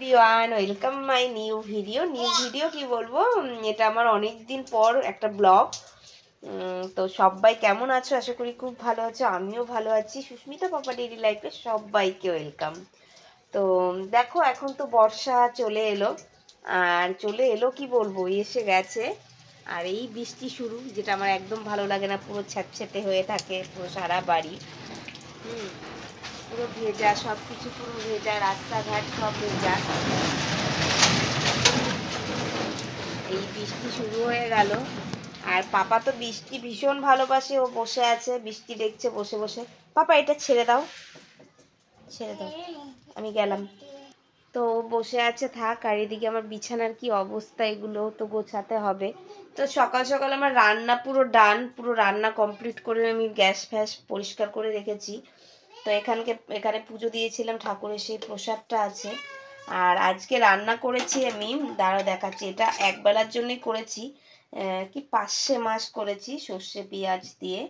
Everyone, welcome my new video কি বলবো, এটা আমার অনেক দিন পর একটা ব্লগ। তো সবাই কেমন আছো? আশা করি খুব ভালো আছো, আমিও ভালো আছি। সুস্মিতা পাপা ডেইলি লাইফে সবাইকে ওয়েলকাম। তো দেখো, এখন তো বর্ষা চলে এলো, আর চলে এলো কি বলবো, এসে গেছে। আর এই বৃষ্টি শুরু, যেটা আমার একদম ভালো লাগে না, পুরো ছ্যাঁতছ্যাঁতে হয়ে থাকে পুরো সারা বাড়ি। পুরো ভেজা, সব কিছু পুরো ভেজা, রাস্তাঘাট সব ভেজা। এই বৃষ্টি শুরু হয়ে গেল, আর পাপা তো বৃষ্টি ভীষণ ভালোবাসে। ও বসে আছে, বৃষ্টি দেখছে বসে বসে। পাপা এটা ছেড়ে দাও, ছেড়ে দাও, আমি গেলাম। তো ও বসে আছে, থাক। আর এদিকে আমার বিছানার কি অবস্থা, এগুলো তো গোছাতে হবে। তো সকাল সকাল আমার রান্না পুরো ডান, পুরো রান্না কমপ্লিট করে আমি গ্যাস ফ্যাস পরিষ্কার করে রেখেছি। তো এখানে পুজো দিয়েছিলাম, ঠাকুরের সেই প্রসাদটা আছে। আর আজকে রান্না করেছি আমি, দাঁড়াও দেখাচ্ছি। এটা একবেলার জন্যই করেছি, কি পার্শে মাছ করেছি সর্ষে পেঁয়াজ দিয়ে।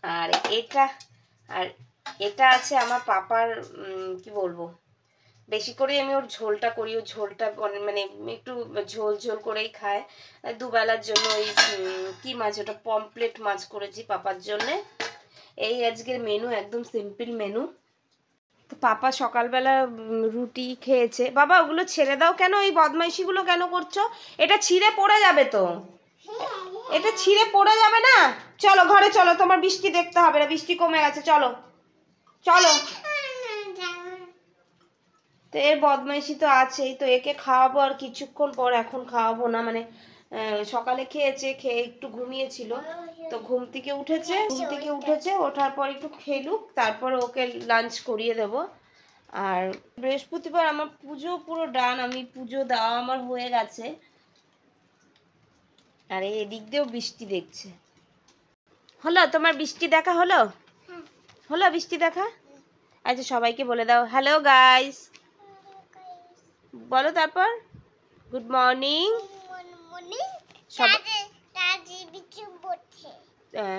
আর এটা আছে আমার পাপার, কি বলবো, বেশি করে আমি ওর ঝোলটা করি। ওর ঝোলটা মানে একটু ঝোল ঝোল করেই খায় দুবেলার জন্য। ওই কি মাছ, ওটা পমপ্লেট মাছ করেছি পাপার জন্যে। এই আজকের মেনু, একদম সিম্পল মেনু। তো পাপা সকালবেলা রুটি খেয়েছে। বাবা ওগুলো ছেড়ে দাও, কেন এই বদমাইশিগুলো কেন করছো? এটা ছিঁড়ে পড়ে যাবে তো, এটা ছিঁড়ে পড়ে যাবে না। চলো ঘরে চলো, তোমার বৃষ্টি দেখতে হবে না, বৃষ্টি কমে গেছে, চলো চলো। তো এর বদমাইশি তো আছেই। তো একে খাওয়াবো আর কিছুক্ষণ পর, এখন খাওয়াবো না। মানে সকালে খেয়েছে, খেয়ে একটু ঘুমিয়েছিল। তো ঘুম থেকে উঠেছে, ওঠার পর একটু খেলুক, তারপর ওকে লাঞ্চ করিয়ে দেব। আর বৃহস্পতিবার আমার পুজো পুরো ডান, আমি পুজো দেওয়া আমার হয়ে গেছে। আর এদিক দিয়েও বৃষ্টি দেখছে। হলো তোমার বৃষ্টি দেখা? হলো হলো বৃষ্টি দেখা। আচ্ছা সবাইকে বলে দাও হ্যালো গাইস, বলো তারপর গুড মর্নিং।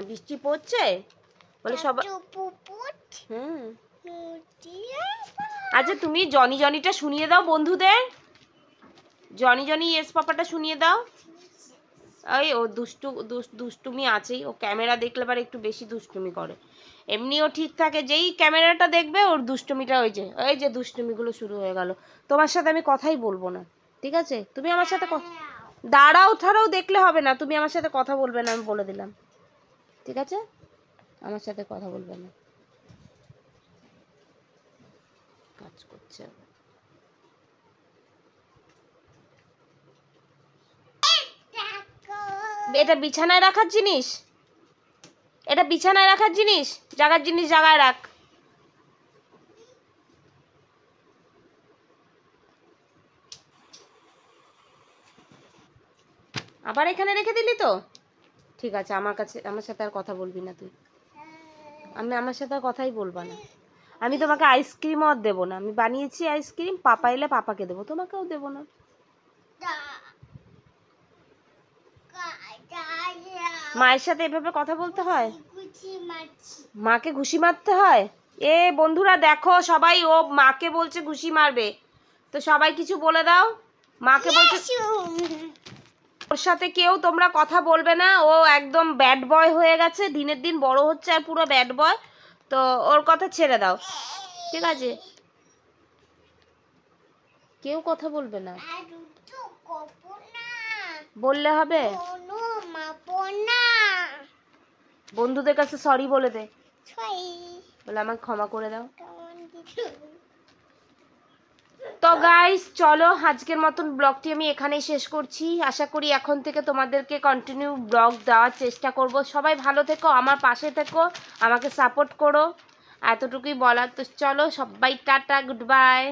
বৃষ্টি পড়ছে বলে সবাই। আচ্ছা তুমি জনিটা শুনিয়ে দাও বন্ধুদের, জনি ইয়েস পাপাটা শুনিয়ে দাও। ওই ও দুষ্টুমি আছেই, ও ক্যামেরা দেখলে পরে একটু বেশি দুষ্টুমি করে। এমনিও ঠিক থাকে, যেই ক্যামেরাটা দেখবে ওর দুষ্টুমিটা ওই যে দুষ্টুমিগুলো শুরু হয়ে গেল। তোমার সাথে আমি কথাই বলবো না, ঠিক আছে? তুমি আমার সাথে দাঁড়াও ঠাড়াও দেখলে হবে না, তুমি আমার সাথে কথা বলবে না, আমি বলে দিলাম, ঠিক আছে? আমার সাথে কথা বলবে না। কাজ করছে, এটা বিছানায় রাখার জিনিস, এটা বিছানায় রাখার জিনিস, জায়গার জিনিস জায়গায় রাখ। আবার এখানে রেখে দিলি তো? ঠিক আছে, আমার সাথে আর কথা বলবি না তুই। আমার সাথে আর কথাই বলবা না। আমি তোমাকে আইসক্রিমও আর দেবো না, আমি বানিয়েছি আইসক্রিম, পাপা এলে পাপাকে দেবো, তোমাকেও দেবো না। মায়ের সাথে এভাবে কথা বলতে হয়? মাকে ঘুষি মারতে হয়? এ বন্ধুরা দেখো সবাই, ও মাকে বলছে ঘুষি মারবে। তো সবাই কিছু বলে দাও, মাকে বলছে। ওর সাথে কেউ তোমরা কথা বলবে না, ও একদম ব্যাড বয় হয়ে গেছে, দিনের দিন বড় হচ্ছে আর পুরো ব্যাড বয়। তো ওর কথা ছেড়ে দাও, ঠিক আছে? কেউ কথা বলবে না, বললে হবে। বন্ধুদের কাছে সরি বলে দে, বলে আমাকে ক্ষমা করে দাও। তো গাইস চলো, আজকের মতন ব্লগটি আমি এখানেই শেষ করছি। আশা করি এখন থেকে তোমাদেরকে কন্টিনিউ ব্লগ দেওয়ার চেষ্টা করব। সবাই ভালো থেকো, আমার পাশে থেকো, আমাকে সাপোর্ট করো, এতটুকুই বলার। তো চলো সবাই টাটা, গুড বাই।